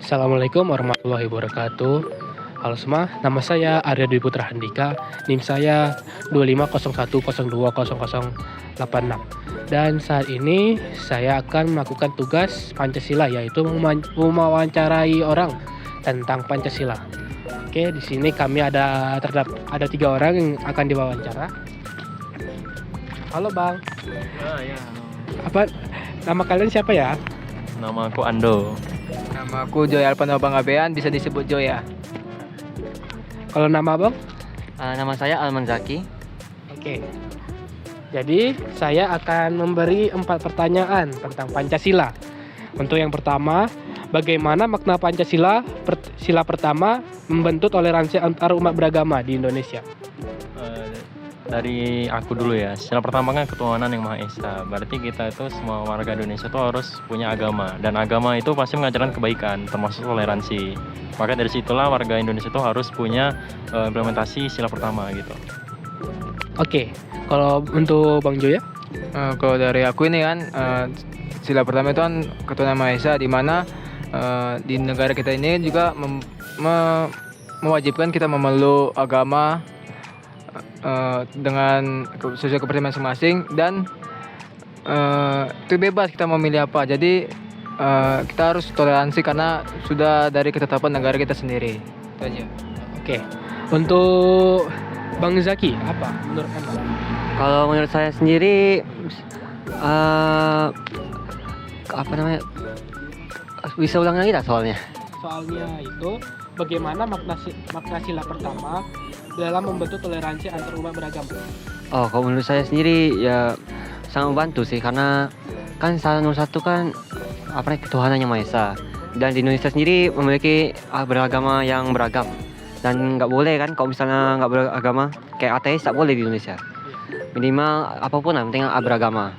Assalamualaikum warahmatullahi wabarakatuh. Halo semua, nama saya Arya Dwi Putra Handika, NIM saya 2501020086. Dan saat ini saya akan melakukan tugas Pancasila, yaitu mewawancarai orang tentang Pancasila. Oke, di sini kami ada 3 orang yang akan diwawancara. Halo Bang, Ya, halo. apa nama kalian siapa ya? Nama aku Ando. Nama aku Joy Alpano Bangabean, bisa disebut Joy ya. Kalau nama Bang? Nama saya Alman Zaki. Oke. Jadi saya akan memberi 4 pertanyaan tentang Pancasila. Untuk yang pertama, bagaimana makna Pancasila? Sila pertama, membentuk toleransi antar umat beragama di Indonesia. Dari aku dulu ya. Sila pertama kan ketuhanan yang Maha Esa. Berarti kita itu semua warga Indonesia itu harus punya agama, dan agama itu pasti mengajarkan kebaikan, termasuk toleransi. Maka dari situlah warga Indonesia itu harus punya implementasi sila pertama gitu. Oke. Kalau untuk Bang Joya? Kalau dari aku ini kan, sila pertama itu kan ketuhanan Maha Esa, di mana di negara kita ini juga mewajibkan kita memeluk agama dengan sesuai kepercayaan masing-masing, dan itu bebas kita memilih apa. Jadi kita harus toleransi karena sudah dari ketetapan negara kita sendiri. Itu aja. Oke. Untuk Bang Zaki, apa menurut Anda? Kalau menurut saya sendiri, apa namanya? Bisa ulang lagi tak soalnya? Soalnya itu bagaimana makna sila pertama dalam membentuk toleransi antar umat beragama. Oh, kalau menurut saya sendiri ya sangat membantu sih, karena kan nomor satu kan ketuhanan yang Maha Esa, dan di Indonesia sendiri memiliki beragama yang beragam, dan nggak boleh kan kalau misalnya nggak beragama kayak ateis, tak boleh di Indonesia. Minimal apapun lah, penting beragama.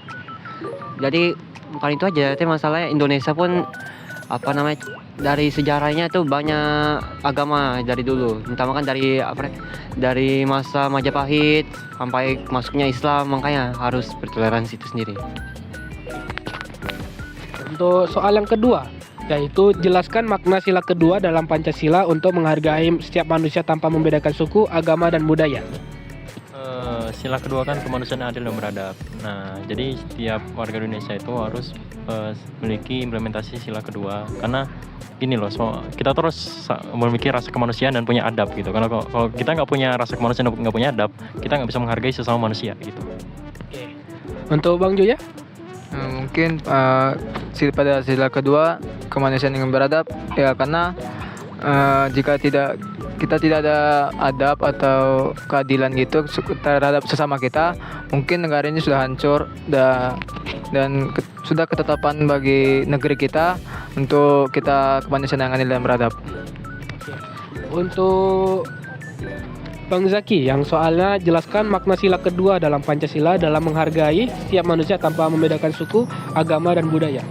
Jadi bukan itu aja, tapi masalahnya Indonesia pun dari sejarahnya itu banyak agama dari dulu, terutama kan dari masa Majapahit sampai masuknya Islam, makanya harus bertoleransi itu sendiri. Untuk soal yang kedua, yaitu jelaskan makna sila kedua dalam Pancasila untuk menghargai setiap manusia tanpa membedakan suku, agama, dan budaya. Sila kedua kan kemanusiaan adil dan beradab. Nah, jadi setiap warga Indonesia itu harus memiliki implementasi sila kedua, karena gini loh, kita terus memiliki rasa kemanusiaan dan punya adab gitu. Karena kalau kita nggak punya rasa kemanusiaan dan nggak punya adab, kita nggak bisa menghargai sesama manusia gitu. Oke. Untuk Bang Joya? Mungkin pada sila kedua kemanusiaan yang beradab ya, karena jika kita tidak ada adab atau keadilan gitu terhadap sesama kita, mungkin negara ini sudah hancur dan sudah ketetapan bagi negeri kita untuk kita kemanusiaan yang adil dan beradab. Untuk Bang Zaki, yang soalnya jelaskan makna sila kedua dalam Pancasila dalam menghargai setiap manusia tanpa membedakan suku, agama, dan budaya.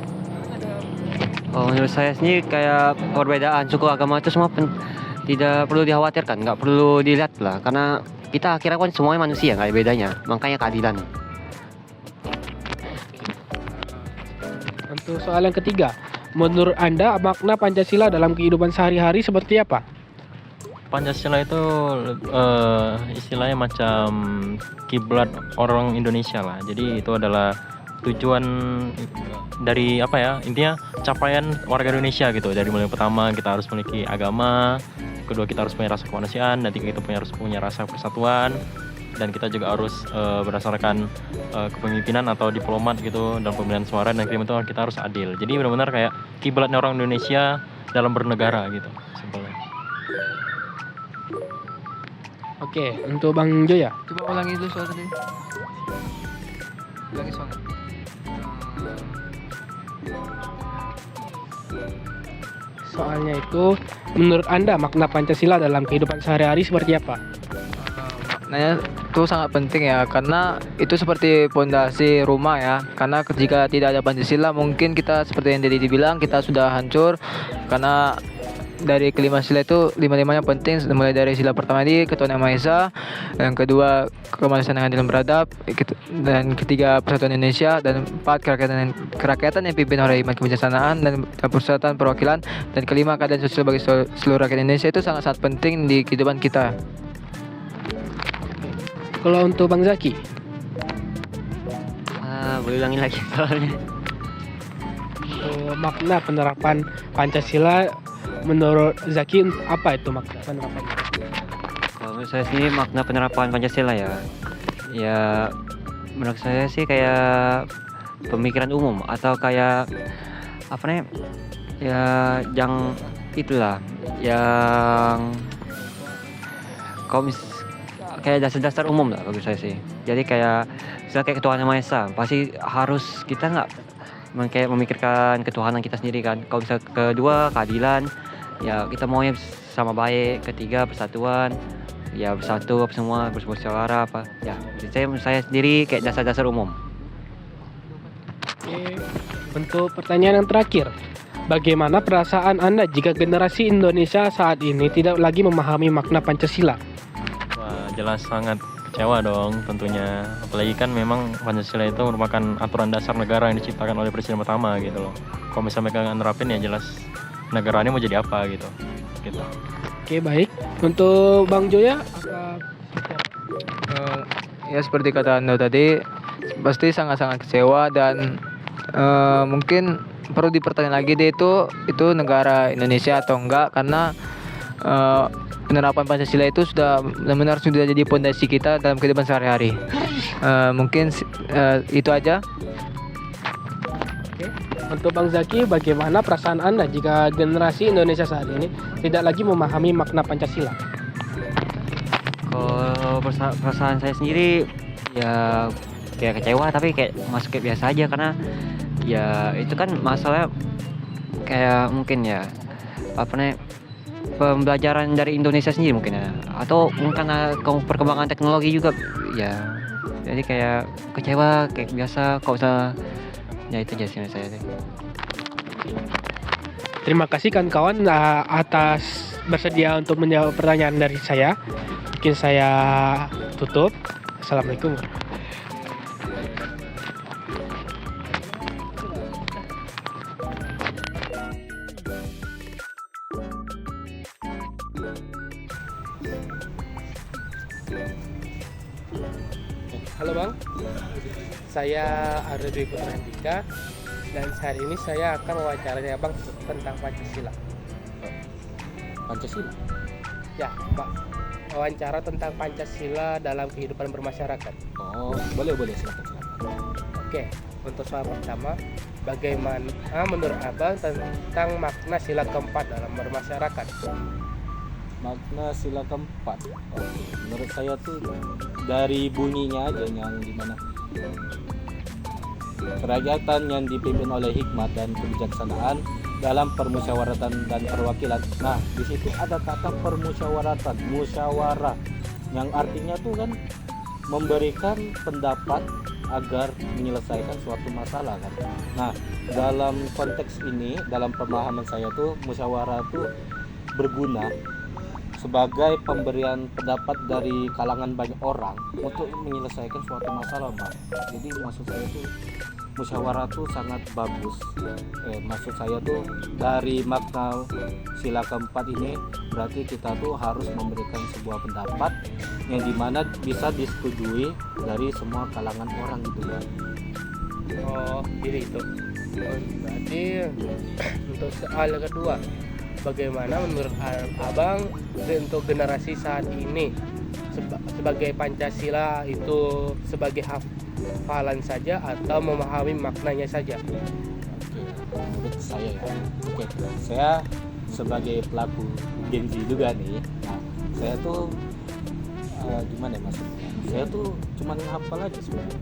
Oh, menurut saya sendiri kayak perbedaan suku, agama itu semua tidak perlu dikhawatirkan, nggak perlu dilihat lah, karena kita akhirnya kan semuanya manusia, nggak ada bedanya, makanya keadilan. Untuk soal yang ketiga, menurut Anda makna Pancasila dalam kehidupan sehari-hari seperti apa? Pancasila itu istilahnya macam kiblat orang Indonesia lah. Jadi itu adalah tujuan dari intinya capaian warga Indonesia gitu. Dari mulai pertama kita harus memiliki agama, kedua kita harus punya rasa kemanusiaan, dan tiga kita harus punya rasa persatuan, dan kita juga harus berdasarkan kepemimpinan atau diplomat gitu dalam pemilihan suara, dan kelima itu kita harus adil. Jadi benar-benar kayak kiblatnya orang Indonesia dalam bernegara gitu simpelnya. Oke, untuk Bang Joya? Coba ulangi dulu soal tadi. Ulangi soalnya. Soalnya itu, menurut Anda makna Pancasila dalam kehidupan sehari-hari seperti apa? Maknanya itu sangat penting ya, karena itu seperti fondasi rumah ya. Karena jika tidak ada Pancasila, mungkin kita seperti yang tadi dibilang, kita sudah hancur, karena dari kelima sila itu lima-limanya penting, mulai dari sila pertama ini ketuhanan yang Maha Esa, yang kedua kemanusiaan yang adil dan beradab, dan ketiga persatuan Indonesia, dan empat kerakyatan yang dipimpin oleh iman kebijaksanaan dan persatuan perwakilan, dan kelima keadaan sosial bagi seluruh rakyat Indonesia itu sangat-sangat penting di kehidupan kita. Kalau untuk Bang Zaki, Boleh ulangi lagi soalnya. makna penerapan Pancasila menurut Zaki apa itu makna penerapannya? Kalau menurut saya sendiri makna penerapan Pancasila ya menurut saya sih kayak pemikiran umum atau kayak apa nih ya yang itulah yang kayak dasar-dasar umum lah bagi saya sih. Jadi kayak misalnya kayak ketuhanan yang Maha Esa, pasti harus kita nggak kayak memikirkan ketuhanan kita sendiri kan. Kalau misalnya kedua keadilan, ya kita maunya sama baik. Ketiga persatuan, ya bersatu apa semua bermusyawarah apa. Ya, saya sendiri kayak dasar-dasar umum. Oke, untuk pertanyaan yang terakhir, bagaimana perasaan Anda jika generasi Indonesia saat ini tidak lagi memahami makna Pancasila? Wah, jelas sangat kecewa dong tentunya. Apalagi kan memang Pancasila itu merupakan aturan dasar negara yang diciptakan oleh presiden pertama gitu loh. Kalau misalnya mereka nggak nerapin ya jelas negaranya mau jadi apa gitu. Oke, baik. Untuk Bang Joya, Ya seperti kata Anda tadi, pasti sangat-sangat kecewa dan mungkin perlu dipertanyakan lagi deh itu negara Indonesia atau enggak, karena penerapan Pancasila itu sudah benar-benar sudah jadi pondasi kita dalam kehidupan sehari-hari. Mungkin itu aja. Oke. Untuk Bang Zaki, bagaimana perasaan Anda jika generasi Indonesia saat ini tidak lagi memahami makna Pancasila? Kalau perasaan saya sendiri ya kayak kecewa, tapi kayak masuk kayak biasa aja karena ya itu kan masalah kayak mungkin ya apa nih pembelajaran dari Indonesia sendiri mungkin ya, atau mungkin karena perkembangan teknologi juga ya, jadi kayak kecewa kayak biasa kalau misalnya ya itu aja sih saya sih. Terima kasih kawan-kawan atas bersedia untuk menjawab pertanyaan dari saya. Mungkin saya tutup. Assalamualaikum. Halo Bang, saya Ardi Putra Andika dan hari ini saya akan wawancarai Abang tentang Pancasila. Pancasila? Ya, Pak. Wawancara tentang Pancasila dalam kehidupan bermasyarakat. Oh, boleh silakan. Oke, untuk soal pertama, bagaimana menurut Abang tentang makna sila keempat dalam bermasyarakat? Makna sila keempat. Oke, menurut saya tuh dari bunyinya aja yang dimana kerajaan yang dipimpin oleh hikmat dan kebijaksanaan dalam permusyawaratan dan perwakilan. Nah, di situ ada kata permusyawaratan, musyawarah, yang artinya tuh kan memberikan pendapat agar menyelesaikan suatu masalah kan. Nah, dalam konteks ini, dalam pemahaman saya tuh musyawarah tuh berguna sebagai pemberian pendapat dari kalangan banyak orang untuk menyelesaikan suatu masalah, Bang. Jadi maksud saya tuh musyawarah tuh sangat bagus. Maksud saya tuh dari makna sila keempat ini berarti kita tuh harus memberikan sebuah pendapat yang dimana bisa disetujui dari semua kalangan orang gitu ya. Oh, jadi itu. Berarti untuk soal kedua, bagaimana menurut Abang untuk generasi saat ini sebagai Pancasila itu sebagai hafalan saja atau memahami maknanya saja? Menurut saya ya, saya sebagai pelaku Gen Z juga nih. Nah, saya tuh gimana ya maksudnya? Saya tuh cuma menghafal aja sebenarnya.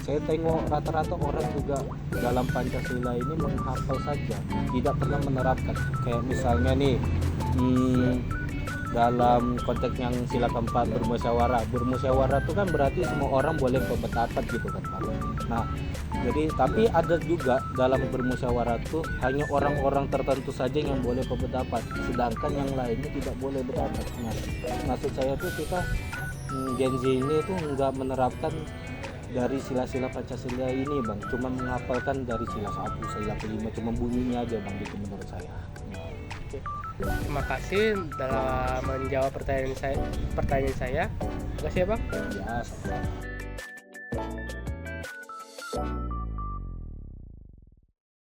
Saya tengok rata-rata orang juga dalam Pancasila ini menghafal saja, tidak pernah menerapkan. Kayak misalnya nih, dalam konteks yang sila keempat bermusyawarah itu kan berarti semua orang boleh berpendapat gitu kan Pak. Nah, Jadi tapi ada juga dalam bermusyawarah tuh hanya orang-orang tertentu saja yang boleh berpendapat, sedangkan yang lainnya tidak boleh berpendapat. Nah, maksud saya tuh kita Gen Z ini tuh nggak menerapkan dari sila-sila Pancasila ini bang, cuma menghafalkan dari sila 1, sila kelima, cuma bunyinya aja bang, gitu menurut saya. Nah, Terima kasih dalam menjawab pertanyaan saya. Terima kasih ya bang. ya sama.